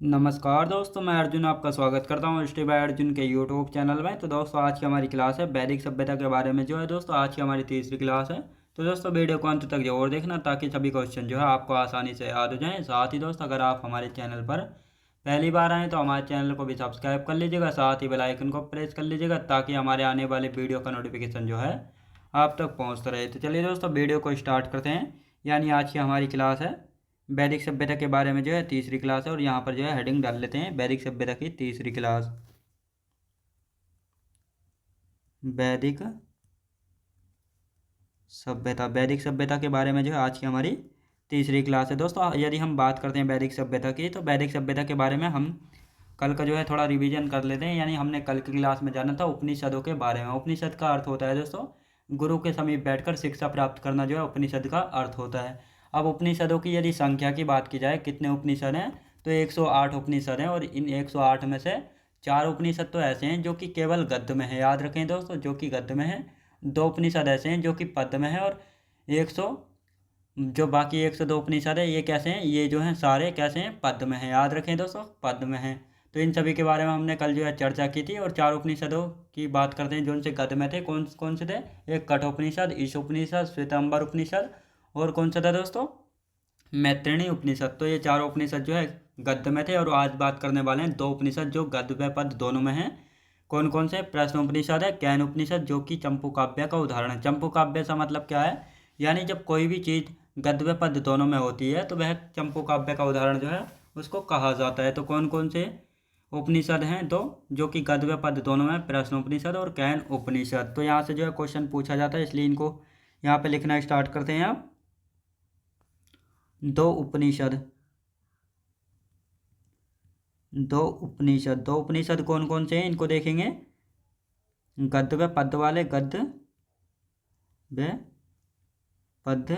नमस्कार दोस्तों, मैं अर्जुन आपका स्वागत करता हूँ स्टे बाय अर्जुन के यूट्यूब चैनल में। तो दोस्तों, आज की हमारी क्लास है वैदिक सभ्यता के बारे में। जो है दोस्तों, आज की हमारी तीसरी क्लास है। तो दोस्तों, वीडियो को अंत तक जरूर देखना ताकि सभी क्वेश्चन जो है आपको आसानी से याद हो जाएं। साथ ही दोस्तों, अगर आप हमारे चैनल पर पहली बार आएँ तो हमारे चैनल को भी सब्सक्राइब कर लीजिएगा, साथ ही बेल आइकन को प्रेस कर लीजिएगा ताकि हमारे आने वाले वीडियो का नोटिफिकेशन जो है आप तक पहुँचता रहे। तो चलिए दोस्तों, वीडियो को स्टार्ट करते हैं। यानी आज की हमारी क्लास है वैदिक सभ्यता के बारे में, जो है तीसरी क्लास है। और यहाँ पर जो है हेडिंग डाल लेते हैं वैदिक सभ्यता की तीसरी क्लास। वैदिक सभ्यता, वैदिक सभ्यता के बारे में जो है आज की हमारी तीसरी क्लास है। दोस्तों, यदि हम बात करते हैं वैदिक सभ्यता की, तो वैदिक सभ्यता के बारे में हम कल का जो है थोड़ा रिवीजन कर लेते हैं। यानी हमने कल की क्लास में जाना था उपनिषदों के बारे में। उपनिषद का अर्थ होता है दोस्तों गुरु के समीप बैठकर शिक्षा प्राप्त करना, जो है उपनिषद का अर्थ होता है। अब उपनिषदों की यदि संख्या की बात की जाए, कितने उपनिषद हैं, तो 108 उपनिषद हैं। और इन 108 में से 4 उपनिषद तो ऐसे हैं जो कि केवल गद्य में है, याद रखें दोस्तों, जो कि गद्य में है। 2 उपनिषद ऐसे हैं जो कि पद्य में है। और 100 जो बाकी 102 उपनिषद है, ये कैसे हैं, ये जो हैं सारे कैसे हैं, पद्य में हैं। याद रखें दोस्तों, पद्य में हैं। तो इन सभी के बारे में हमने कल जो है चर्चा की थी। और 4 उपनिषदों की बात करते हैं जो उनसे गद्य में थे। कौन कौन से थे? एक कठोपनिषद, ईश उपनिषद, श्वेतांबर उपनिषद, और कौन सा था दोस्तों, मैत्रेयी उपनिषद। तो ये 4 उपनिषद जो है गद्य में थे। और आज बात करने वाले हैं 2 उपनिषद जो गद्य व पद्य दोनों में हैं। कौन कौन से? प्रश्न उपनिषद है, कैन उपनिषद, जो कि चंपू काव्य का उदाहरण है। चंपू काव्य का मतलब क्या है? यानी जब कोई भी चीज़ गद्य व पद्य दोनों में होती है तो वह चंपू काव्य का उदाहरण जो है उसको कहा जाता है। तो कौन कौन से उपनिषद हैं? दो, जो कि गद्य व पद्य दोनों में, प्रश्न उपनिषद और कैन उपनिषद। तो यहाँ से जो है क्वेश्चन पूछा जाता है, इसलिए इनको यहाँ पे लिखना स्टार्ट करते हैं आप। 2 उपनिषद, 2 उपनिषद, 2 उपनिषद कौन कौन से हैं इनको देखेंगे। गद्य व पद्य वाले, गद्य व पद्य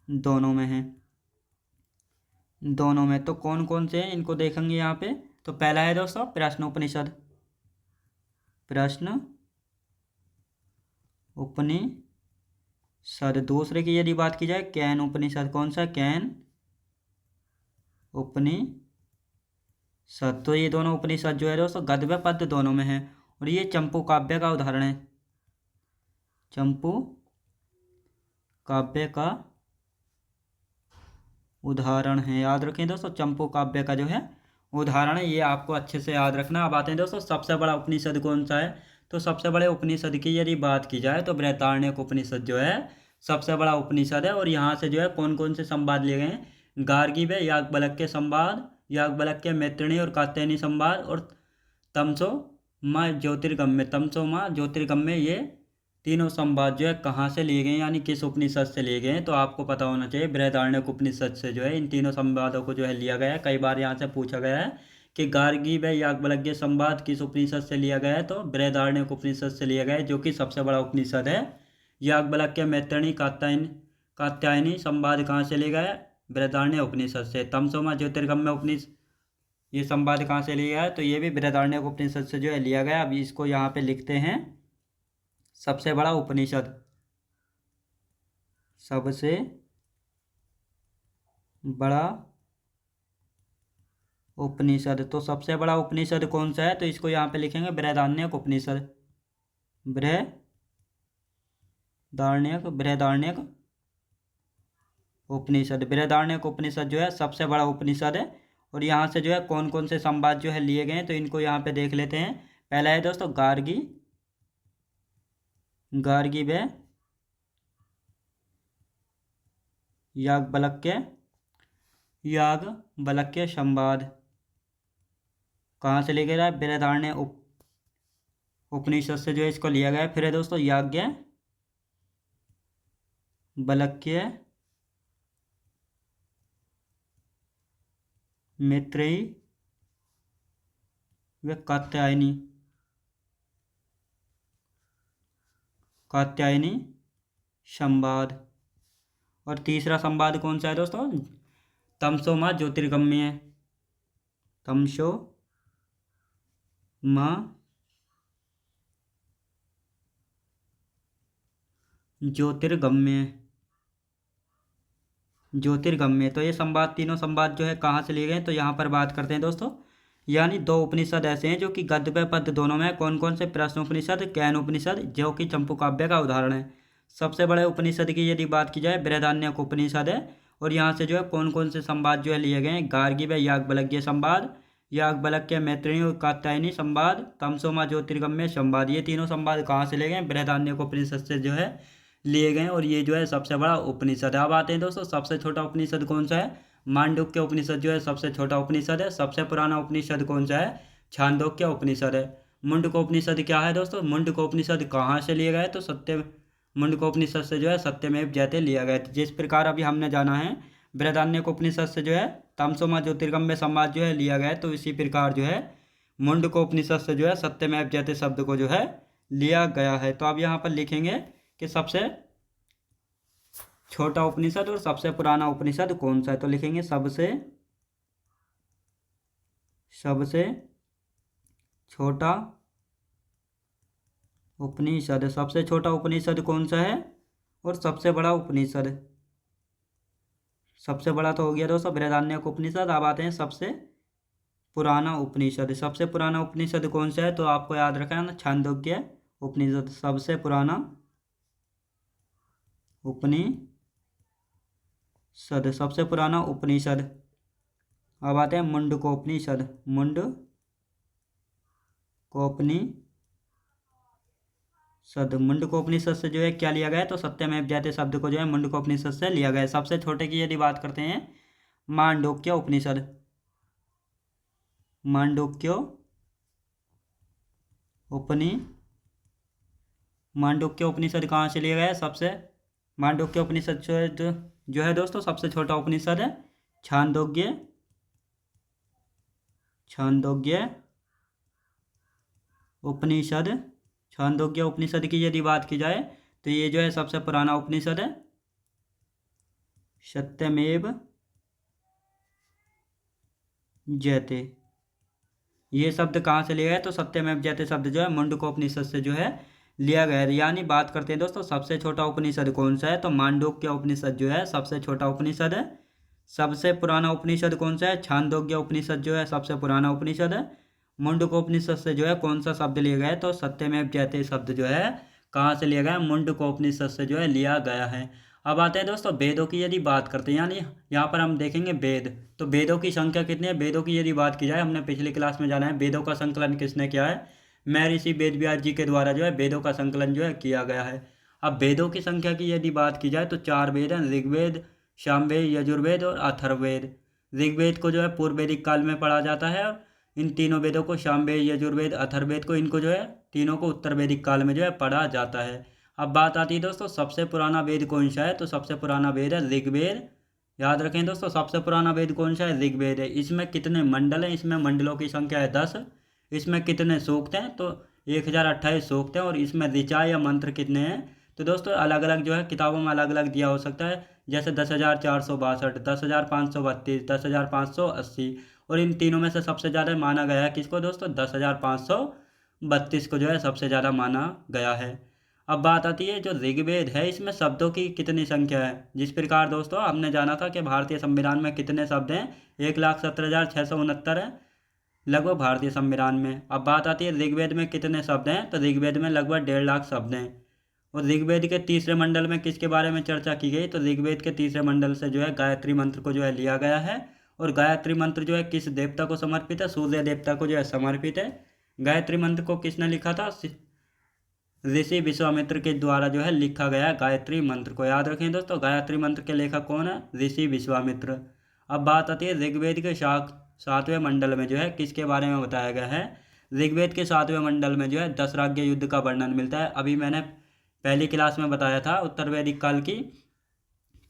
दोनों में है, दोनों में। तो कौन कौन से हैं इनको देखेंगे यहाँ पे। तो पहला है दोस्तों प्रश्न उपनिषद, प्रश्न उपनिषद। दूसरे की यदि बात की जाए कैन उपनिषद, कौन सा? कैन उपनिषद। तो ये दोनों उपनिषद जो है दोस्तों गद्य व पद्य दोनों में है। और ये चंपू काव्य का उदाहरण है, चंपू काव्य का उदाहरण है। याद रखें दोस्तों, चंपू काव्य का जो है उदाहरण है, ये आपको अच्छे से याद रखना। अब आते हैं दोस्तों सबसे बड़ा उपनिषद कौन सा है। तो सबसे बड़े उपनिषद की यदि बात की जाए तो बृहदारण्यक उपनिषद जो है सबसे बड़ा उपनिषद है। और यहाँ से जो है कौन कौन से संवाद लिए गए हैं? गार्गी व याज्ञवल्क्य संवाद, याज्ञवल्क्य, मैत्रेयी और कात्यायनी संवाद, और तमसो माँ ज्योतिर्गम्य, तमसो माँ ज्योतिर्गम्य, ये तीनों संवाद जो है कहाँ से लिए गए हैं, यानी किस उपनिषद से लिए गए हैं। तो आपको पता होना चाहिए बृहदारण्यक उपनिषद से जो है इन तीनों संवादों को जो है लिया गया है। कई बार यहाँ से पूछा गया है कि गार्गी व याज्ञवल्क्य संवाद किस उपनिषद से लिया गया है। तो बृहदारण्यक उपनिषद से लिया गया है, जो कि सबसे बड़ा उपनिषद है। याज्ञवल्क्य, मैत्रेयी, कात्यायनी संवाद कहाँ से लिया गया है? बृहदारण्य उपनिषद से। तमसोमा ज्योतिर्गम्य उपनिषद, ये संवाद कहाँ से लिया है? तो ये भी बृहदारण्यक उपनिषद से जो है लिया गया है। अभी इसको यहाँ पे लिखते हैं सबसे बड़ा उपनिषद, सबसे बड़ा उपनिषद। तो सबसे बड़ा उपनिषद कौन सा है? तो इसको यहाँ पे लिखेंगे बृहदारण्यक उपनिषद, बृहदारण्यक उपनिषद। बृहदारण्यक उपनिषद जो है सबसे बड़ा उपनिषद है। और यहाँ से जो है कौन कौन से संवाद जो है लिए गए हैं, तो इनको यहाँ पे देख लेते हैं। पहला है दोस्तों गार्गी, गार्गी व याज्ञवल्क्य, याज्ञवल्क्य संवाद कहाँ से लिया गया है? बृहदारण्य उपनिषद से जो है इसको लिया गया है। फिर है दोस्तों याज्ञवल्क्य, मैत्रेयी व कात्यायनी, कात्यायनी संवाद। और तीसरा संवाद कौन सा है दोस्तों? तमसो माँ ज्योतिर्गम्य, तमसो माँ ज्योतिर्गम्य। ज्योतिर्गम्य। तो ये संवाद, तीनों संवाद जो है कहाँ से लिए गए, तो यहाँ पर बात करते हैं दोस्तों। यानी दो उपनिषद ऐसे हैं जो कि गद्य व पद्य दोनों में, कौन कौन से, प्रश्न उपनिषद, कैन उपनिषद, जो कि चंपू काव्य का उदाहरण है। सबसे बड़े उपनिषद की यदि बात की जाए बृहदारण्यक उपनिषद है, और यहाँ से जो है कौन कौन से संवाद जो है लिए गए हैं, गार्गी व याज्ञवल्क्य संवाद, याज्ञवल्क्य मैत्रेयी और कात्यायनी संवाद, तमसोमा ज्योतिर्गम्य संवाद। ये तीनों संवाद कहाँ से लिए गए, बृहदारण्यक उपनिषद से जो है लिए गए, और ये जो है सबसे बड़ा उपनिषद है। अब आते हैं दोस्तों, सबसे छोटा उपनिषद कौन सा है, मांडुक्य उपनिषद जो है सबसे छोटा उपनिषद है। सबसे पुराना उपनिषद कौन सा है, छांदोग्य उपनिषद है। मुंडकोपनिषद क्या है दोस्तों, मुंडकोपनिषद कहाँ से लिया गया है, तो मुंडकोपनिषद से जो है सत्यमेव जयते लिया गया है। जिस प्रकार अभी हमने जाना है बृहदारण्यक उपनिषद से जो है तमसोमा ज्योतिर्गम्य संवाद जो है लिया गया है, तो इसी प्रकार जो है मुंडकोपनिषद से जो है सत्यमेव जयते शब्द को जो है लिया गया है। तो अब यहाँ पर लिखेंगे कि सबसे छोटा उपनिषद और सबसे पुराना उपनिषद कौन सा है, तो लिखेंगे सबसे छोटा उपनिषद। सबसे छोटा उपनिषद कौन सा है, और सबसे बड़ा उपनिषद, सबसे बड़ा तो हो गया दोस्तों बृहदारण्यक उपनिषद। अब आते हैं सबसे पुराना उपनिषद। सबसे पुराना उपनिषद कौन सा है, तो आपको याद रखना है ना, छांदोग्य उपनिषद सबसे पुराना उपनिषद, सबसे पुराना उपनिषद। अब आते हैं मुंडकोपनिषद। मुंडकोपनिषद से जो है क्या लिया गया है, तो सत्यमेव जयते शब्द को जो है मुंडकोपनिषद से लिया गया है। सबसे छोटे की यदि बात करते हैं मांडुक्य उपनिषद। मांडुक्य उपनिषद कहाँ से लिया गया है, सबसे मांडुक्य उपनिषद जो है दोस्तों सबसे छोटा उपनिषद है छांदोग्य उपनिषद। छांदोग्य उपनिषद की यदि बात की जाए तो ये जो है सबसे पुराना उपनिषद है, सत्यमेव जयते। ये शब्द कहाँ से लिया गया है, तो सत्यमेव जयते शब्द जो है मुंडकोपनिषद से जो है लिया गया है। यानी बात करते हैं दोस्तों सबसे छोटा उपनिषद कौन सा है, तो मांडुक्य उपनिषद जो है सबसे छोटा उपनिषद है। सबसे पुराना उपनिषद कौन सा है, छांदोग्य उपनिषद जो है सबसे पुराना उपनिषद है। मुंडकोपनिषद से जो है कौन सा शब्द लिया गया है, तो सत्यमेव जयते शब्द जो है कहाँ से लिया गया है, मुंडकोपनिषद से जो है लिया गया है। अब आते हैं दोस्तों वेदों की यदि बात करते हैं, यानी यहाँ पर हम देखेंगे वेद, तो वेदों की संख्या कितनी है। वेदों की यदि बात की जाए, हमने पिछली क्लास में जाना है वेदों का संकलन किसने किया है, महर्षि वेदव्यास जी के द्वारा जो है वेदों का संकलन जो है किया गया है। अब वेदों की संख्या की यदि बात की जाए तो 4 वेद हैं, ऋग्वेद, सामवेद, यजुर्वेद और अथर्ववेद। ऋग्वेद को जो है पूर्व वैदिक काल में पढ़ा जाता है, और इन तीनों वेदों को, सामवेद, यजुर्वेद, अथर्ववेद को, इनको जो है तीनों को उत्तर वैदिक काल में जो है पढ़ा जाता है। अब बात आती है दोस्तों सबसे पुराना वेद कौन सा है, तो सबसे पुराना वेद है ऋग्वेद। याद रखें दोस्तों सबसे पुराना वेद कौन सा है, ऋग्वेद है। इसमें कितने मंडल हैं, इसमें मंडलों की संख्या है 10। इसमें कितने सूक्त हैं, तो 1028 सूक्त हैं। और इसमें ऋचा या मंत्र कितने हैं, तो दोस्तों अलग अलग जो है किताबों में अलग अलग दिया हो सकता है, जैसे 10,462, 10,532, 10,580। और इन तीनों में से सबसे ज़्यादा माना गया है किसको दोस्तों, 10,532 को जो है सबसे ज़्यादा माना गया है। अब बात आती है जो ऋग्वेद है, इसमें शब्दों की कितनी संख्या है। जिस प्रकार दोस्तों हमने जाना था कि भारतीय संविधान में कितने शब्द हैं, 1,17,669 है लगभग भारतीय संविधान में। अब बात आती है ऋग्वेद में कितने शब्द हैं, तो ऋग्वेद में लगभग 1.5 लाख शब्द हैं। और ऋग्वेद के तीसरे मंडल में किसके बारे में चर्चा की गई, तो ऋग्वेद के तीसरे मंडल से जो है गायत्री मंत्र को जो है लिया गया है। और गायत्री मंत्र जो है किस देवता को समर्पित है, सूर्य देवता को जो है समर्पित है। गायत्री मंत्र को किसने लिखा था, ऋषि विश्वामित्र के द्वारा जो है लिखा गया गायत्री मंत्र को। याद रखें दोस्तों गायत्री मंत्र के लेखक कौन है, ऋषि विश्वामित्र। अब बात आती है ऋग्वेद के 7वें मंडल में जो है किसके बारे में बताया गया है, ऋग्वेद के 7वें मंडल में जो है दशराज्य युद्ध का वर्णन मिलता है। अभी मैंने पहली क्लास में बताया था उत्तर वैदिक काल की,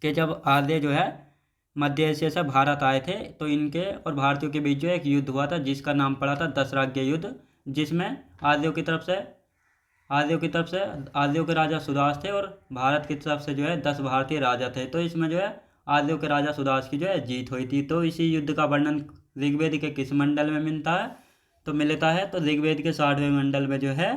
कि जब आर्य जो है मध्य एशिया से भारत आए थे, तो इनके और भारतीयों के बीच जो एक युद्ध हुआ था जिसका नाम पड़ा था दशराज्य युद्ध, जिसमें आर्यों की तरफ से आर्यों के राजा सुदास थे, और भारत की तरफ से जो है 10 भारतीय राजा थे। तो इसमें जो है आर्यों के राजा सुदास की जो है जीत हुई थी। तो इसी युद्ध का वर्णन ऋग्वेद के किस मंडल में मिलता है, तो मिलता है तो ऋग्वेद के 60वें मंडल में जो है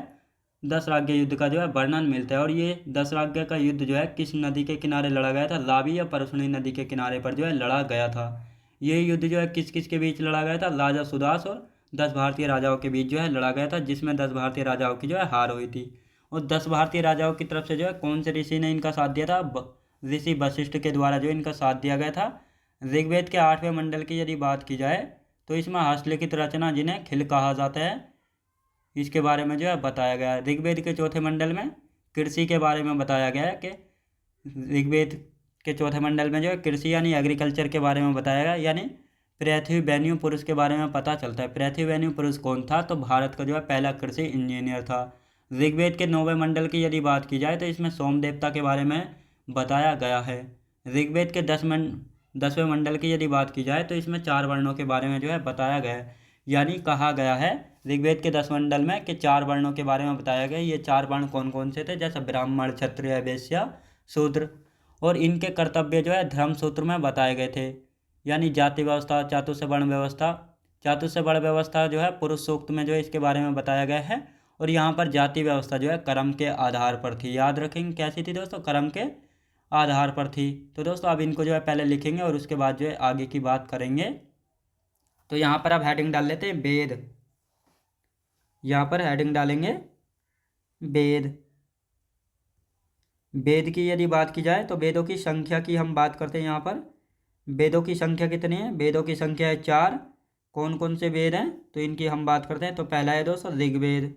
दशराग्य युद्ध का जो है वर्णन मिलता है। और ये दशराग्य का युद्ध जो है किस नदी के किनारे लड़ा गया था? रावी या परसुनी नदी के किनारे पर जो है लड़ा गया था। ये युद्ध जो है किस किस के बीच लड़ा गया था? राजा सुदास और 10 भारतीय राजाओं के बीच जो है लड़ा गया था, जिसमें 10 भारतीय राजाओं की जो है हार हुई थी। और 10 भारतीय राजाओं की तरफ से जो है कौन से ऋषि ने इनका साथ दिया था? ऋषि वशिष्ठ के द्वारा जो इनका साथ दिया गया था। ऋग्वेद के 8वें मंडल की यदि बात की जाए तो इसमें हस्तलिखित रचना जिन्हें खिल कहा जाता है, इसके बारे में जो है बताया गया है। ऋग्वेद के चौथे मंडल में कृषि के बारे में बताया गया है कि ऋग्वेद के चौथे मंडल में जो है कृषि यानी एग्रीकल्चर के बारे में बताया गया, यानी पृथ्वी वेन्यू पुरुष के बारे में पता चलता है। पृथ्वी वेन्यू पुरुष कौन था? तो भारत का जो है पहला कृषि इंजीनियर था। ऋग्वेद के 9वें मंडल की यदि बात की जाए तो इसमें सोम देवता के बारे में बताया गया है। ऋग्वेद के 10वें मंडल की यदि बात की जाए तो इसमें 4 वर्णों के बारे में जो है बताया गया है, यानी कहा गया है ऋग्वेद के 10 मंडल में कि 4 वर्णों के बारे में बताया गया। ये 4 वर्ण कौन कौन से थे? जैसे ब्राह्मण, क्षत्रिय, वैश्य, शूद्र। और इनके कर्तव्य जो है धर्म सूत्र में बताए गए थे, यानी जाति व्यवस्था, चातुर्वर्ण्य वर्ण व्यवस्था। चातुर्वर्ण्य वर्ण व्यवस्था जो है पुरुष सूक्त में जो है इसके बारे में बताया गया है। और यहाँ पर जाति व्यवस्था जो है कर्म के आधार पर थी। याद रखेंगे कैसी थी दोस्तों? कर्म के आधार पर थी। तो दोस्तों अब इनको जो है पहले लिखेंगे और उसके बाद जो है आगे की बात करेंगे। तो यहाँ पर अब हेडिंग डाल लेते हैं वेद। यहाँ पर हेडिंग डालेंगे वेद। वेद की यदि बात की जाए तो वेदों की संख्या की हम बात करते हैं। यहाँ पर वेदों की संख्या कितनी है? वेदों की संख्या है 4। कौन कौन से वेद हैं तो इनकी हम बात करते हैं। तो पहला है दोस्तों ऋग्वेद।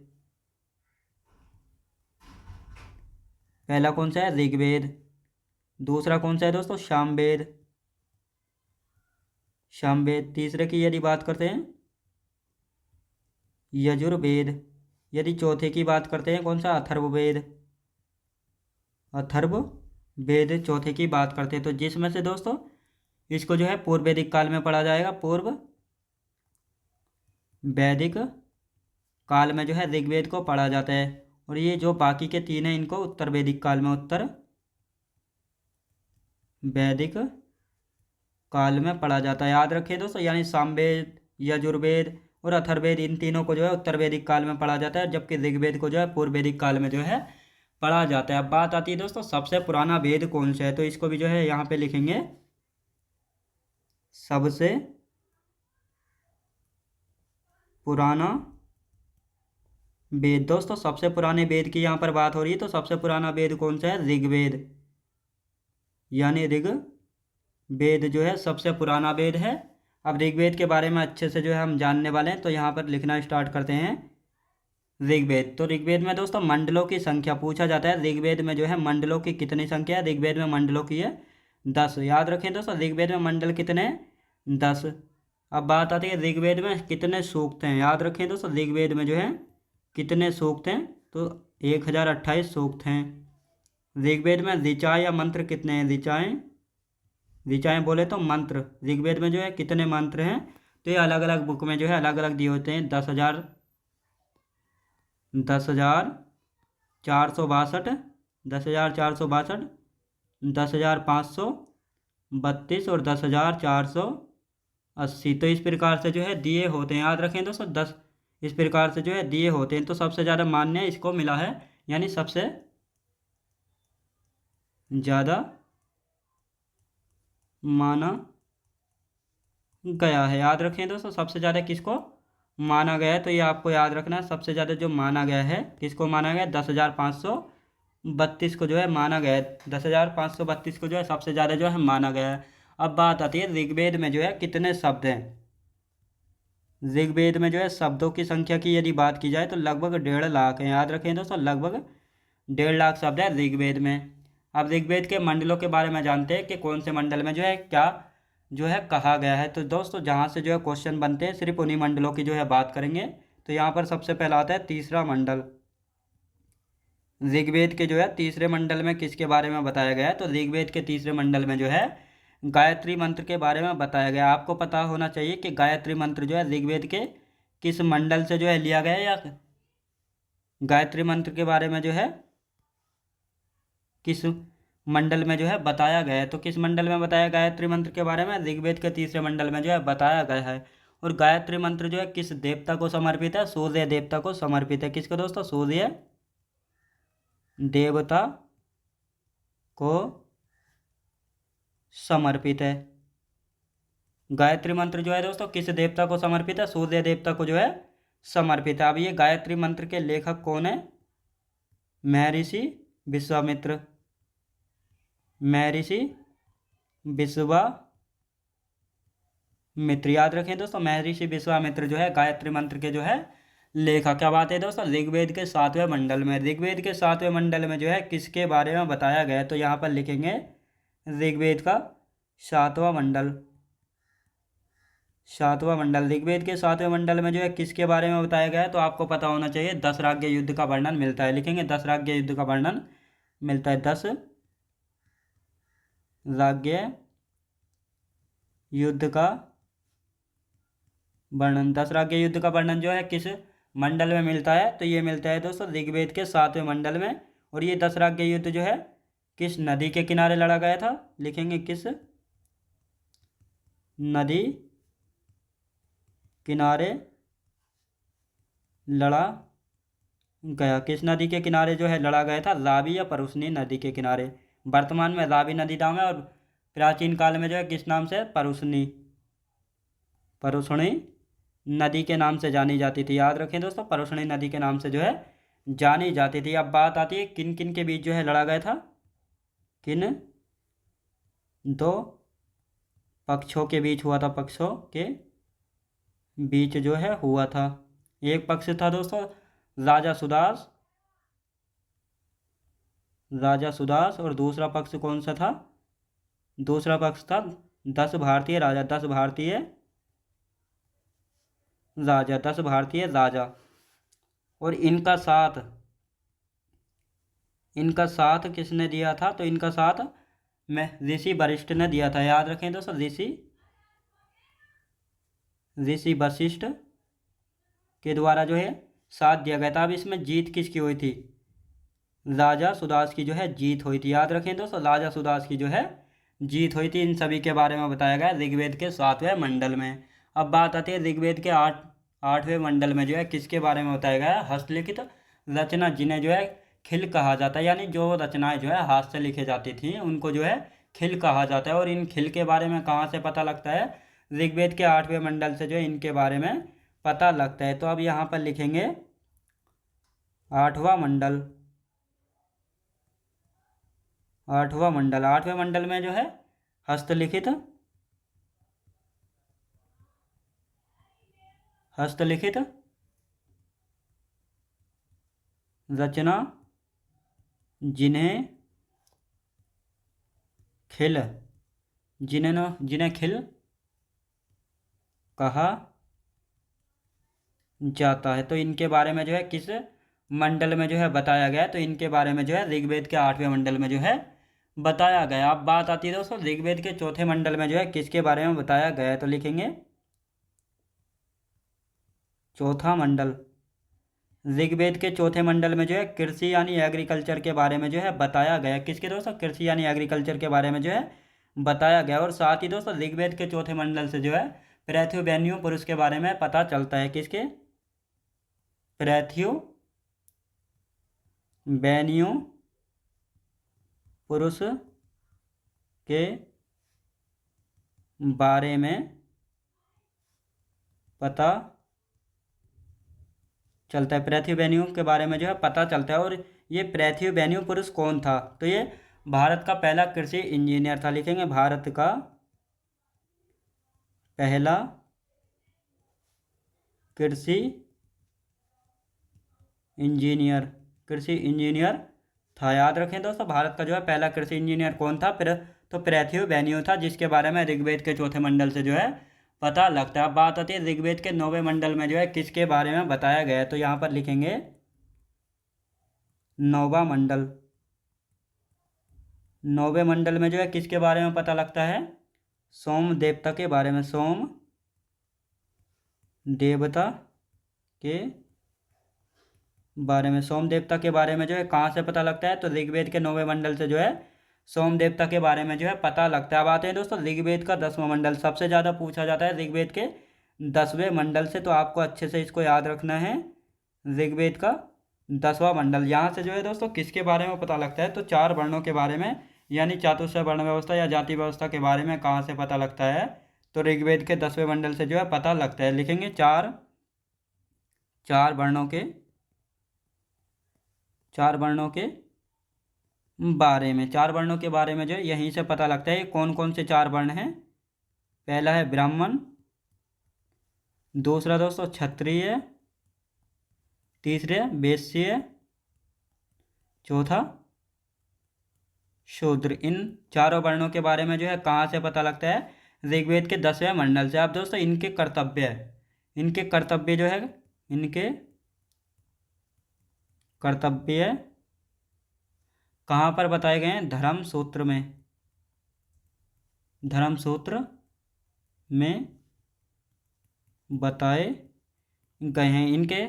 पहला कौन सा है? ऋग्वेद। दूसरा कौन सा है दोस्तों? सामवेद। सामवेद। तीसरे की यदि बात करते हैं यजुर्वेद। यदि चौथे की बात करते हैं कौन सा? अथर्ववेद। अथर्ववेद चौथे की बात करते हैं। तो जिसमें से दोस्तों इसको जो है पूर्व वैदिक काल में पढ़ा जाएगा। पूर्व वैदिक काल में जो है ऋग्वेद को पढ़ा जाता है। और ये जो बाकी के 3 हैं इनको उत्तर वैदिक काल में, उत्तर वैदिक काल में पढ़ा जाता है। याद रखिए दोस्तों, यानी सामवेद, यजुर्वेद और अथर्ववेद इन तीनों को जो है उत्तर वैदिक काल में पढ़ा जाता है, जबकि ऋग्वेद को जो है पूर्व वैदिक काल में जो है पढ़ा जाता है। अब बात आती है दोस्तों सबसे पुराना वेद कौन सा है? तो इसको भी जो है यहाँ पे लिखेंगे सबसे पुराना वेद। दोस्तों सबसे पुराने वेद की यहाँ पर बात हो रही है, तो सबसे पुराना वेद कौन सा है? ऋग्वेद, यानी ऋग्वेद जो है सबसे पुराना वेद है। अब ऋग्वेद के बारे में अच्छे से जो है हम जानने वाले हैं, तो यहाँ पर लिखना स्टार्ट करते हैं ऋग्वेद। तो ऋग्वेद में दोस्तों मंडलों की संख्या पूछा जाता है। ऋग्वेद में जो है मंडलों की कितनी संख्या है? ऋग्वेद में मंडलों की है 10। याद रखें दोस्तों ऋग्वेद में मंडल कितने हैं? 10। अब बात आती है ऋग्वेद में कितने सूक्त हैं। याद रखें दोस्तों ऋग्वेद में जो है कितने सूक्त हैं? तो 1028 सूक्त हैं। ऋग्वेद में ऋचाएँ या मंत्र कितने हैं? ऋचाएँ बोले तो मंत्र। ऋग्वेद में जो है कितने मंत्र हैं? तो ये अलग अलग बुक में जो है अलग अलग दिए होते हैं। 10,462, 10,462, 10,532 और 10,480। तो इस प्रकार से जो है दिए होते हैं। याद रखें दोस्तों 10 इस प्रकार से जो है दिए होते हैं। तो सबसे ज़्यादा मान्य इसको मिला है, यानी सबसे ज़्यादा माना गया है। याद रखें दोस्तों सबसे ज़्यादा किसको माना गया है? तो ये आपको याद रखना है, सबसे ज़्यादा जो माना गया है किसको माना गया है? 10,532 को जो है माना गया है। 10,532 को जो है सबसे ज़्यादा जो है माना गया है। अब बात आती है ऋग्वेद में जो है कितने शब्द हैं। ऋग्वेद में जो है शब्दों की संख्या की यदि बात की जाए तो लगभग 1.5 लाख है। याद रखें दोस्तों लगभग 1.5 लाख शब्द है ऋग्वेद में। अब ऋग्वेद के मंडलों के बारे में जानते हैं कि कौन से मंडल में जो है क्या जो है कहा गया है। तो दोस्तों जहाँ से जो है क्वेश्चन बनते हैं सिर्फ उन्हीं मंडलों की जो है बात करेंगे। तो यहाँ पर सबसे पहला आता है तीसरा मंडल। ऋग्वेद के जो है तीसरे मंडल में किसके बारे में बताया गया है? तो ऋग्वेद के तीसरे मंडल में जो है गायत्री मंत्र के बारे में बताया गया। आपको पता होना चाहिए कि गायत्री मंत्र जो है ऋग्वेद के किस मंडल से जो है लिया गया है, या गायत्री मंत्र के बारे में जो है किस मंडल में जो है बताया गया है। तो किस मंडल में बताया गायत्री मंत्र के बारे में? ऋग्वेद के तीसरे मंडल में जो है बताया गया है। और गायत्री मंत्र जो है किस देवता को समर्पित है? सूर्य देवता को समर्पित है। किसको दोस्तों? सूर्य देवता को समर्पित है। गायत्री मंत्र जो है दोस्तों किस देवता को समर्पित है? सूर्य देवता को जो है समर्पित है। अब ये गायत्री मंत्र के लेखक कौन है? महर्षि विश्वामित्र। महर्षि विश्वामित्र, याद रखें दोस्तों, महर्षि विश्वामित्र जो है गायत्री मंत्र के जो है लेखक। क्या बात है दोस्तों? ऋग्वेद के 7वें मंडल में, ऋग्वेद के 7वें मंडल में जो है किसके बारे में बताया गया है? तो यहाँ पर लिखेंगे ऋग्वेद का 7वां मंडल। 7वां मंडल, ऋग्वेद के 7वें मंडल में जो है किसके बारे में बताया गया है? तो आपको पता होना चाहिए, दशराज्य युद्ध का वर्णन मिलता है। लिखेंगे दशराज्य युद्ध का वर्णन मिलता है। दशराज्य युद्ध का वर्णन, दशराज्य युद्ध का वर्णन जो है किस मंडल में मिलता है? तो ये मिलता है दोस्तों ऋग्वेद के 7वें मंडल में। और ये दशराज्य युद्ध जो है किस नदी के किनारे लड़ा गया था? लिखेंगे किस नदी किनारे लड़ा गया? किस नदी के किनारे जो है लड़ा गया था? रावी या परुशनी नदी के किनारे। वर्तमान में रावी नदी नाम है और प्राचीन काल में जो है किस नाम से? परुशनी नदी के नाम से जानी जाती थी। याद रखें दोस्तों, परुशनी नदी के नाम से जो है जानी जाती थी। अब बात आती है किन किन के बीच जो है लड़ा गया था? किन दो पक्षों के बीच हुआ था? पक्षों के बीच जो है हुआ था। एक पक्ष था दोस्तों राजा सुदास और दूसरा पक्ष कौन सा था? दूसरा पक्ष था 10 भारतीय राजा। 10 भारतीय राजा। और इनका साथ किसने दिया था? तो इनका साथ में ऋषि वशिष्ठ ने दिया था। याद रखें दोस्तों, ऋषि वशिष्ठ के द्वारा जो है साथ दिया गया था। अब इसमें जीत किसकी हुई थी? राजा सुदास की जो है जीत हुई थी। याद रखें दोस्तों, राजा सुदास की जो है जीत हुई थी। इन सभी के बारे में बताया गया ऋग्वेद के 7वें मंडल में। अब बात आती है ऋग्वेद के 8वें मंडल में जो है किसके बारे में बताया गया? हस्तलिखित रचना, जिन्हें जो है खिल कहा जाता है। यानी जो रचनाएं जो है हाथ से लिखी जाती थी उनको जो है खिल कहा जाता है। और इन खिल के बारे में कहाँ से पता लगता है? ऋग्वेद के 8वें मंडल से जो है इनके बारे में पता लगता है। तो अब यहाँ पर लिखेंगे 8वां मंडल। 8वें मंडल में जो है हस्तलिखित रचना, जिन्हें खिल कहा जाता है। तो इनके बारे में जो है किस मंडल में जो है बताया गया है? तो इनके बारे में जो है ऋग्वेद के 8वें मंडल में जो है बताया गया। अब बात आती है दोस्तों ऋग्वेद के 4थे मंडल में जो है किसके बारे में बताया गया है? तो लिखेंगे 4था मंडल। ऋग्वेद के 4थे मंडल में जो है कृषि यानी एग्रीकल्चर के बारे में जो है बताया गया। किसके दोस्तों? कृषि यानी एग्रीकल्चर के बारे में जो है बताया गया। और साथ ही दोस्तों ऋग्वेद के 4थे मंडल से जो है पृथ्वी बेन्यू पुरुष के बारे में पता चलता है। किसके? पृथ्वी बेन्यू पुरुष के बारे में पता चलता है। पृथ्वी बेन्यू के बारे में जो है पता चलता है। और ये पृथ्वी बेन्यू पुरुष कौन था? तो ये भारत का पहला कृषि इंजीनियर था। लिखेंगे भारत का पहला कृषि इंजीनियर था। याद रखें दोस्तों, भारत का जो है पहला कृषि इंजीनियर कौन था? तो पृथ्वी बेन्यू था, जिसके बारे में ऋग्वेद के 4थे मंडल से जो है पता लगता है। अब बात आती है ऋग्वेद के 9वें मंडल में जो है किसके बारे में बताया गया है? तो यहाँ पर लिखेंगे 9वां मंडल। 9वें मंडल में जो है किसके बारे में पता लगता है? सोम देवता के बारे में। सोम देवता के बारे में जो है कहाँ से पता लगता है? तो ऋग्वेद के 9वें मंडल से जो है सोम देवता के बारे में जो है पता लगता है। अब आते हैं दोस्तों ऋग्वेद का 10वां मंडल। सबसे ज़्यादा पूछा जाता है ऋग्वेद के 10वें मंडल से, तो आपको अच्छे से इसको याद रखना है। ऋग्वेद का 10वां मंडल। यहाँ से जो है दोस्तों किसके बारे में पता लगता है, तो 4 वर्णों के बारे में, यानी चातुश्र वर्ण व्यवस्था या जाति व्यवस्था के बारे में कहाँ से पता लगता है, तो ऋग्वेद के 10वें मंडल से जो है पता लगता है। लिखेंगे चार वर्णों के 4 वर्णों के बारे में, 4 वर्णों के बारे में जो है यहीं से पता लगता है। कौन कौन से 4 वर्ण हैं, पहला है ब्राह्मण, दूसरा दोस्तों क्षत्रिय, तीसरे वैश्य, चौथा शूद्र। इन 4 वर्णों के बारे में जो है कहाँ से पता लगता है, ऋग्वेद के 10वें मंडल से। अब दोस्तों इनके कर्तव्य जो है, इनके कर्तव्य कहाँ पर बताए गए हैं, धर्म सूत्र में बताए गए हैं। इनके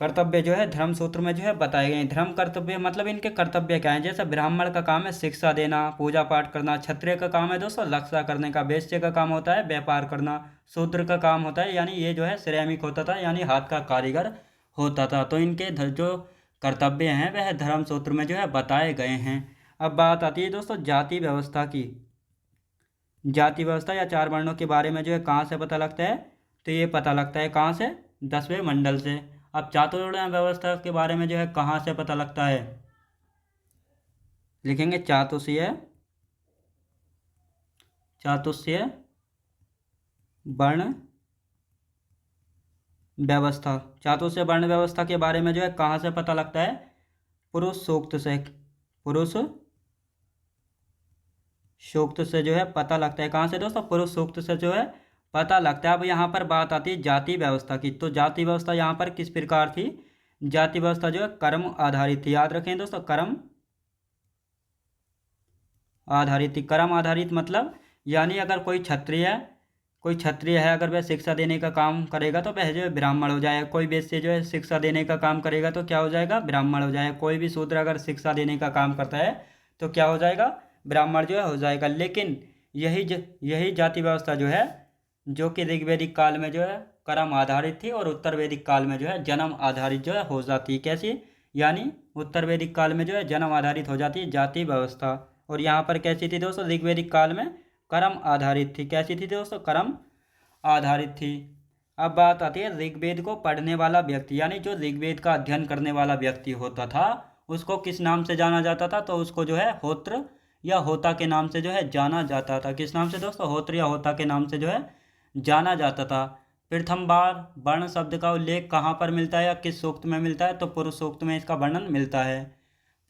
कर्तव्य जो है धर्म सूत्र में जो है बताए गए हैं। धर्म कर्तव्य मतलब इनके कर्तव्य क्या है, जैसे ब्राह्मण का काम है शिक्षा देना, पूजा पाठ करना, क्षत्रिय का काम है दोस्तों रक्षा करने का, वैश्य का काम होता है व्यापार करना, शूद्र का काम होता है, यानी ये जो है श्रमिक होता था, यानी हाथ का कारीगर होता था। तो इनके जो कर्तव्य हैं वह धर्म सूत्र में जो है बताए गए हैं। अब बात आती है दोस्तों जाति व्यवस्था की। जाति व्यवस्था या 4 वर्णों के बारे में जो है कहाँ से पता लगता है, तो ये पता लगता है कहाँ से, 10वें मंडल से। अब चातुर्वर्ण व्यवस्था के बारे में जो है कहाँ से पता लगता है, लिखेंगे चातुष्य वर्ण व्यवस्था। चातुष्य वर्ण व्यवस्था के बारे में जो है कहाँ से पता लगता है, पुरुष सूक्त से जो है पता लगता है। कहाँ से दोस्तों, पुरुष सूक्त से जो है पता लगता है। अब यहाँ पर बात आती है जाति व्यवस्था की। तो जाति व्यवस्था यहाँ पर किस प्रकार थी, जाति व्यवस्था जो है कर्म आधारित थी। याद रखें दोस्तों, कर्म आधारित थी। कर्म आधारित मतलब यानी अगर कोई क्षत्रिय है, अगर वह शिक्षा देने का काम करेगा तो वह जो है ब्राह्मण हो जाएगा। कोई वैश्य जो है शिक्षा देने का काम करेगा तो क्या हो जाएगा, ब्राह्मण हो जाएगा। कोई भी शूद्र अगर शिक्षा देने का काम करता है तो क्या हो जाएगा, ब्राह्मण जो है हो जाएगा। लेकिन यही जाति व्यवस्था जो है, जो कि ऋग्वैदिक काल में जो है कर्म आधारित थी और उत्तर वैदिक काल में जो है जन्म आधारित जो है हो जाती है। कैसी, यानी उत्तर वैदिक काल में जो है जन्म आधारित हो जाती है जाति व्यवस्था। और यहाँ पर कैसी थी दोस्तों, ऋग्वैदिक काल में कर्म आधारित थी। कैसी थी दोस्तों, कर्म आधारित थी। अब बात आती है ऋग्वेद को पढ़ने वाला व्यक्ति, यानी जो ऋग्वेद का अध्ययन करने वाला व्यक्ति होता था उसको किस नाम से जाना जाता था, तो उसको जो है होत्र या होता के नाम से जो है जाना जाता था। किस नाम से दोस्तों, होत्र या होता के नाम से जो है जाना जाता था। प्रथम बार वर्ण शब्द का उल्लेख कहाँ पर मिलता है या किस सूक्त में मिलता है, तो पुरुष सूक्त में इसका वर्णन मिलता है।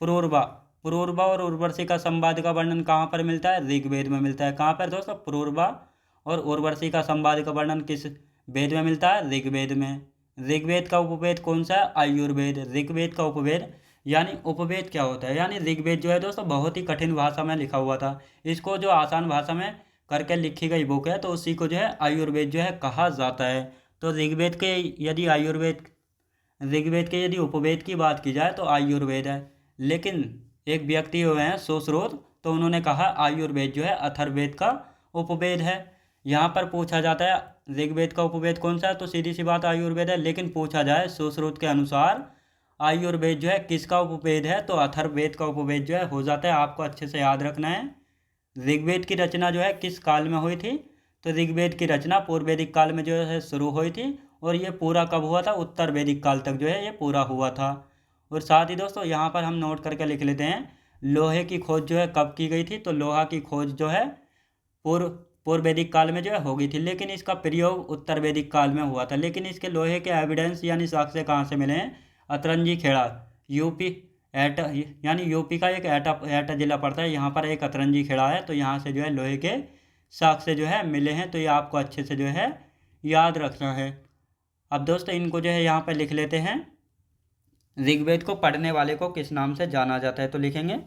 पुरूर्वा और उर्वशी का संवाद का वर्णन कहाँ पर मिलता है, ऋग्वेद में मिलता है। कहाँ पर दोस्तों, पुरूर्वा और उर्वशी का संवाद का वर्णन किस वेद में मिलता है, ऋग्वेद में। ऋग्वेद का उपवेद कौन सा है, आयुर्वेद। ऋग्वेद का उपवेद, यानी उपवेद क्या होता है, यानी ऋग्वेद जो है दोस्तों बहुत ही कठिन भाषा में लिखा हुआ था। इसको जो आसान भाषा में करके लिखी गई बुक है तो उसी को जो है आयुर्वेद जो है कहा जाता है। तो ऋग्वेद के यदि उपवेद की बात की जाए तो आयुर्वेद है। लेकिन एक व्यक्ति हुए हैं सुश्रुत, तो उन्होंने कहा आयुर्वेद जो है अथर्ववेद का उपवेद है। यहाँ पर पूछा जाता है ऋग्वेद का उपवेद कौन सा है, तो सीधी सी बात आयुर्वेद है। लेकिन पूछा जाए सुश्रुत के अनुसार आयुर्वेद जो है किसका उपवेद है, तो अथर्ववेद का उपवेद जो है हो जाता है। आपको अच्छे से याद रखना है ऋग्वेद की रचना जो है किस काल में हुई थी, तो ऋग्वेद की रचना पूर्व वैदिक काल में जो है शुरू हुई थी और ये पूरा कब हुआ था, उत्तर वैदिक काल तक जो है ये पूरा हुआ था। और साथ ही दोस्तों यहाँ पर हम नोट करके लिख लेते हैं लोहे की खोज जो है कब की गई थी, तो लोहा की खोज जो है पूर्व वैदिक काल में जो है हो गई थी, लेकिन इसका प्रयोग उत्तर वैदिक काल में हुआ था। लेकिन इसके लोहे के एविडेंस यानी साक्ष्य कहाँ से मिले हैं, अतरंजी खेड़ा, यूपी एटा, यानी यूपी का एक एटा जिला पड़ता है, यहाँ पर एक अतरंजी खेड़ा है। तो यहाँ से जो है लोहे के साक्ष्य जो है मिले हैं। तो ये आपको अच्छे से जो है याद रखना है। अब दोस्तों इनको जो है यहाँ पर लिख लेते हैं, ऋग्वेद को पढ़ने वाले को किस नाम से जाना जाता है, तो लिखेंगे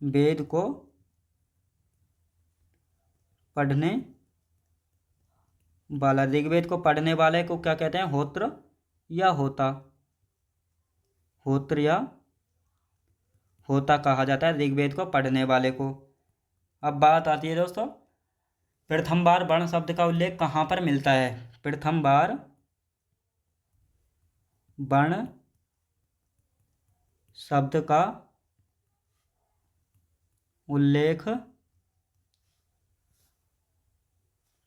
ऋग्वेद को पढ़ने वाला, ऋग्वेद को पढ़ने वाले को क्या कहते हैं, होत्र या होता कहा जाता है ऋग्वेद को पढ़ने वाले को। अब बात आती है दोस्तों प्रथम बार वर्ण शब्द का उल्लेख कहाँ पर मिलता है? प्रथम बार वर्ण शब्द का उल्लेख,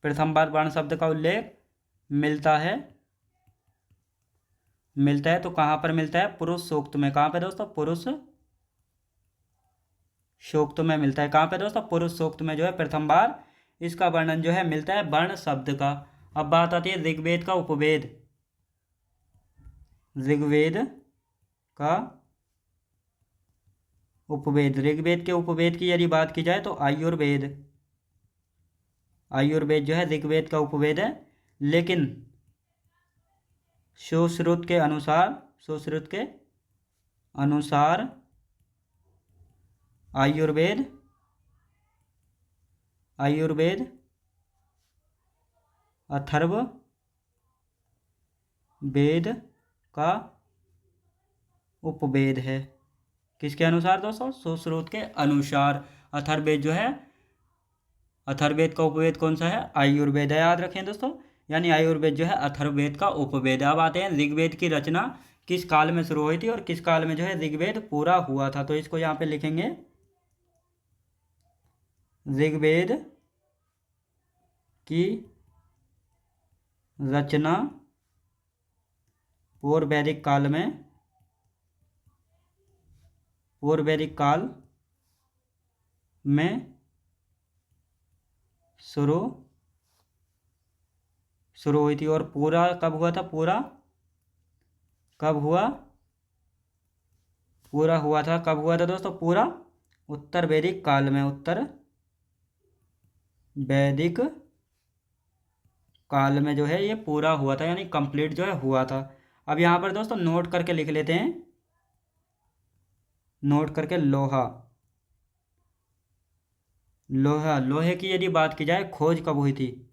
प्रथम बार वर्ण शब्द का उल्लेख मिलता है तो कहाँ पर मिलता है? पुरुष सूक्त में। कहाँ पे दोस्तों? पुरुष सूक्त में मिलता है। कहाँ पे दोस्तों? पुरुष सूक्त में जो है प्रथम बार इसका वर्णन जो है मिलता है वर्ण शब्द का। अब बात आती है ऋग्वेद का उपवेद। ऋग्वेद का उपवेद, ऋग्वेद के उपवेद की यदि बात की जाए तो आयुर्वेद, आयुर्वेद जो है ऋग्वेद का उपवेद है। लेकिन सुश्रुत के अनुसार आयुर्वेद अथर्व वेद का उपवेद है। किसके अनुसार दोस्तों? सुश्रुत के अनुसार अथर्ववेद जो है, अथर्ववेद का उपवेद कौन सा है? आयुर्वेद है। याद रखें दोस्तों, यानी आयुर्वेद जो है अथर्ववेद का उपवेद है। अब आते हैं ऋग्वेद की रचना किस काल में शुरू हुई थी और किस काल में जो है ऋग्वेद पूरा हुआ था। तो इसको यहाँ पे लिखेंगे, ऋग्वेद की रचना पूर्व वैदिक काल में शुरू हुई थी। और पूरा कब हुआ था? पूरा हुआ था दोस्तों? पूरा उत्तर वैदिक काल में, उत्तर वैदिक काल में जो है ये पूरा हुआ था, यानी कंप्लीट जो है हुआ था। अब यहाँ पर दोस्तों नोट करके लिख लेते हैं, नोट करके लोहे की यदि बात की जाए खोज कब हुई थी?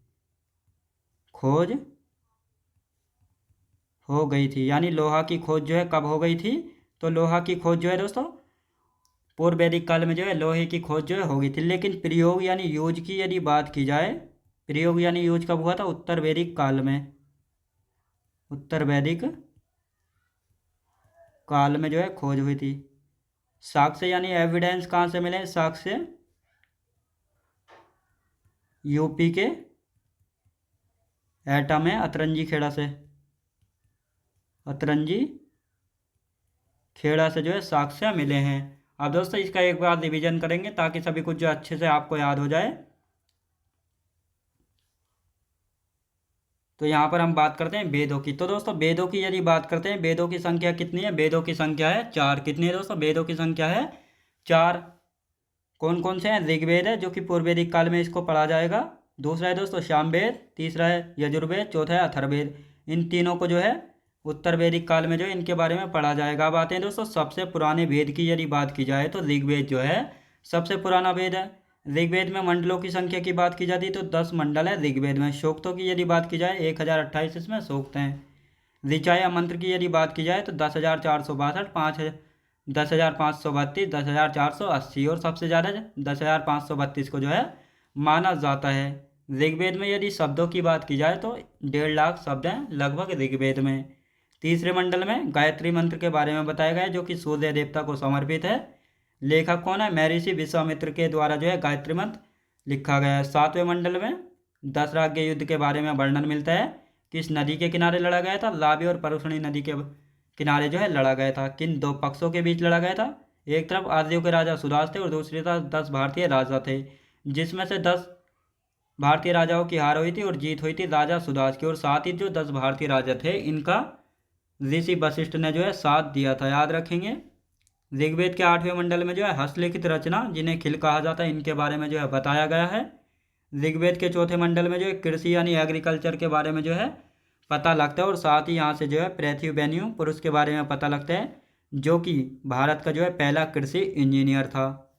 खोज हो गई थी, यानी लोहा की खोज जो है कब हो गई थी? तो लोहा की खोज जो है दोस्तों पूर्व वैदिक काल में जो है लोहे की खोज जो है हो गई थी। लेकिन प्रयोग यानी यूज की यदि बात की जाए, प्रयोग यानी यूज कब हुआ था? उत्तर वैदिक काल में, उत्तर वैदिक काल में जो है खोज हुई थी। साक्ष्य यानी एविडेंस कहाँ से मिले? साक्ष्य यूपी के एटा में अतरंजी खेड़ा से, अतरंजी खेड़ा से जो है साक्ष्य मिले हैं। अब दोस्तों इसका एक बार रिवीजन करेंगे ताकि सभी कुछ जो अच्छे से आपको याद हो जाए। तो यहाँ पर हम बात करते हैं वेदों की। तो दोस्तों वेदों की यदि बात करते हैं, वेदों की संख्या कितनी है? वेदों की संख्या है 4। कितनी है दोस्तों? वेदों की संख्या है 4। कौन कौन से हैं? ऋग्वेद है जो कि पूर्व वैदिक काल में इसको पढ़ा जाएगा। दूसरा है दोस्तों सामवेद, तीसरा है यजुर्वेद, चौथा है अथर्ववेद। इन तीनों को जो है उत्तर वैदिक काल में जो है इनके बारे में पढ़ा जाएगा। अब आते हैं दोस्तों सबसे पुराने वेद की यदि बात की जाए तो ऋग्वेद जो है सबसे पुराना वेद है। ऋग्वेद में मंडलों की संख्या की बात की जाती है तो 10 मंडल है ऋग्वेद में। सूक्तों की यदि बात की जाए 1028 इसमें सूक्त हैं। ऋचा या मंत्र की यदि बात की जाए तो 10,462, 10,532, 10,480 और सबसे ज़्यादा 10,532 को जो है माना जाता है। ऋग्वेद में यदि शब्दों की बात की जाए तो 1.5 लाख शब्द हैं लगभग ऋग्वेद में। तीसरे मंडल में गायत्री मंत्र के बारे में बताया गया है जो कि सूर्य देवता को समर्पित है। लेखक कौन है? महर्षि विश्वामित्र के द्वारा जो है गायत्री मंत्र लिखा गया है। 7वें मंडल में दशराज्य युद्ध के बारे में वर्णन मिलता है। किस नदी के किनारे लड़ा गया था? लावी और परुषणी नदी के किनारे जो है लड़ा गया था। किन दो पक्षों के बीच लड़ा गया था? एक तरफ आर्यों के राजा सुदास थे और दूसरी तरफ 10 भारतीय राजा थे, जिसमें से 10 भारतीय राजाओं की हार हुई थी और जीत हुई थी राजा सुदास की। और साथ ही जो 10 भारतीय राजा थे इनका ऋषि वशिष्ठ ने जो है साथ दिया था। याद रखेंगे। ऋग्वेद के 8वें मंडल में जो है हस्तलिखित रचना जिन्हें खिल कहा जाता है इनके बारे में जो है बताया गया है। ऋग्वेद के 4थे मंडल में जो है कृषि यानी एग्रीकल्चर के बारे में जो है पता लगता है। और साथ ही यहाँ से जो है पृथ्वी बेन्यू पुरुष के बारे में पता लगता है जो कि भारत का जो है पहला कृषि इंजीनियर था।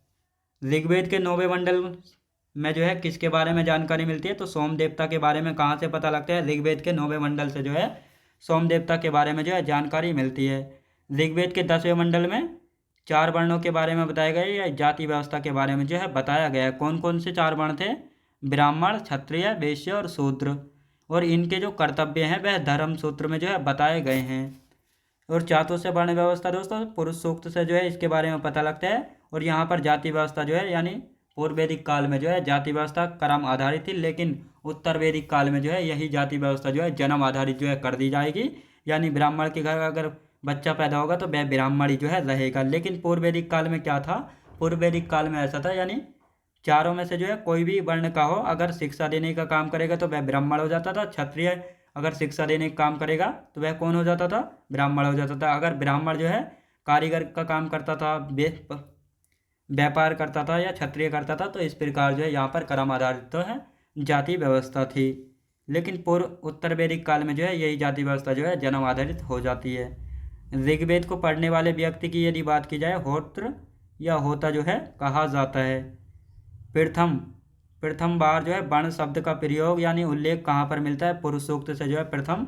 ऋग्वेद के 9वें मंडल में जो है किसके बारे में जानकारी मिलती है? तो सोम देवता के बारे में कहाँ से पता लगता है? ऋग्वेद के 9वें मंडल से जो है सोम देवता के बारे में जो है जानकारी मिलती है। ऋग्वेद के 10वें मंडल में 4 वर्णों के बारे में बताया गया है या जाति व्यवस्था के बारे में जो है बताया गया है। कौन कौन से 4 वर्ण थे? ब्राह्मण, क्षत्रिय, वैश्य और शूद्र, और इनके जो कर्तव्य हैं वह धर्म सूत्र में जो है बताए गए हैं। और चातुर्थ से वर्ण व्यवस्था दोस्तों पुरुष सूक्त से जो है इसके बारे में पता लगता है। और यहाँ पर जाति व्यवस्था जो है यानी पूर्व वैदिक काल में जो है जाति व्यवस्था क्रम आधारित थी, लेकिन उत्तर वैदिक काल में जो है यही जाति व्यवस्था जो है जन्म आधारित जो है कर दी जाएगी। यानी ब्राह्मण के घर अगर बच्चा पैदा होगा तो वह ब्राह्मण ही जो है रहेगा। लेकिन पूर्व वैदिक काल में क्या था, पूर्व वैदिक काल में ऐसा था यानी चारों में से जो है कोई भी वर्ण का हो अगर शिक्षा देने का काम करेगा तो वह ब्राह्मण हो जाता था। क्षत्रिय अगर शिक्षा देने का काम करेगा तो वह कौन हो जाता था, ब्राह्मण हो जाता था। अगर ब्राह्मण जो है कारीगर का काम करता था, व्यापार करता था या क्षत्रिय करता था, तो इस प्रकार जो है यहाँ पर क्रम आधारित तो है जाति व्यवस्था थी। लेकिन पूर्व उत्तर वैदिक काल में जो है यही जाति व्यवस्था जो है जन्म आधारित हो जाती है। ऋग्वेद को पढ़ने वाले व्यक्ति की यदि बात की जाए होत्र या होता जो है कहा जाता है। प्रथम बार जो है वर्ण शब्द का प्रयोग यानी उल्लेख कहाँ पर मिलता है, पुरुष सूक्त से जो है प्रथम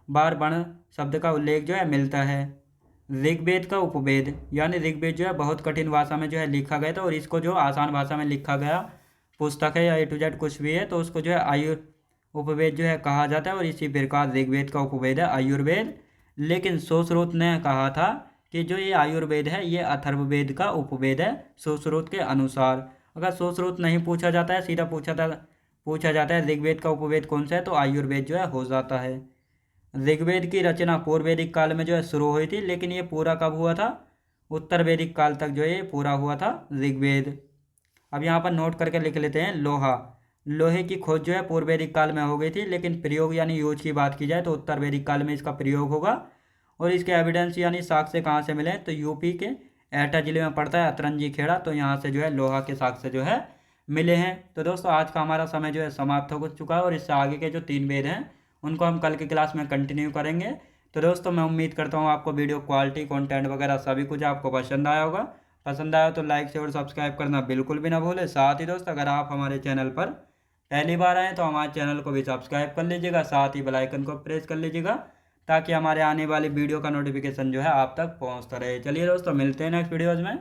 बार वर्ण शब्द का उल्लेख जो है मिलता है। ऋग्वेद का उपवेद यानी ऋग्वेद जो है बहुत कठिन भाषा में जो है लिखा गया था, और इसको जो आसान भाषा में लिखा गया पुस्तक है या A to Z कुछ भी है तो उसको जो है उपवेद जो है कहा जाता है। और इसी प्रकार ऋग्वेद का उपवेद है आयुर्वेद। लेकिन सुश्रुत ने कहा था कि जो ये आयुर्वेद है ये अथर्ववेद का उपवेद है सुश्रुत के अनुसार। अगर सुश्रुत नहीं पूछा जाता है, सीधा पूछा जाता है ऋग्वेद का उपवेद कौन सा है, तो आयुर्वेद जो है हो जाता है। ऋग्वेद की रचना पूर्व वैदिक काल में जो है शुरू हुई थी, लेकिन ये पूरा कब हुआ था, उत्तर वैदिक काल तक जो है ये पूरा हुआ था ऋग्वेद। अब यहाँ पर नोट करके लिख लेते हैं लोहा। लोहे की खोज जो है पूर्व वैदिक काल में हो गई थी, लेकिन प्रयोग यानी यूज की बात की जाए तो उत्तर वैदिक काल में इसका प्रयोग होगा। और इसके एविडेंस यानी साक्ष्य कहाँ से मिले, तो यूपी के एटा जिले में पड़ता है अतरंजी खेड़ा, तो यहाँ से जो है लोहा के साक्ष्य जो है मिले हैं। तो दोस्तों आज का हमारा समय जो है समाप्त हो चुका है, और इससे आगे के जो 3 वेद हैं उनको हम कल की क्लास में कंटिन्यू करेंगे। तो दोस्तों मैं उम्मीद करता हूँ आपको वीडियो क्वालिटी कंटेंट वगैरह सभी कुछ आपको पसंद आया होगा। पसंद आया तो लाइक शेयर और सब्सक्राइब करना बिल्कुल भी ना भूलें। साथ ही दोस्तों अगर आप हमारे चैनल पर पहली बार आएँ तो हमारे चैनल को भी सब्सक्राइब कर लीजिएगा, साथ ही बेल आइकन को प्रेस कर लीजिएगा ताकि हमारे आने वाली वीडियो का नोटिफिकेशन जो है आप तक पहुँचता रहे। चलिए दोस्तों मिलते हैं नेक्स्ट वीडियोज़ में।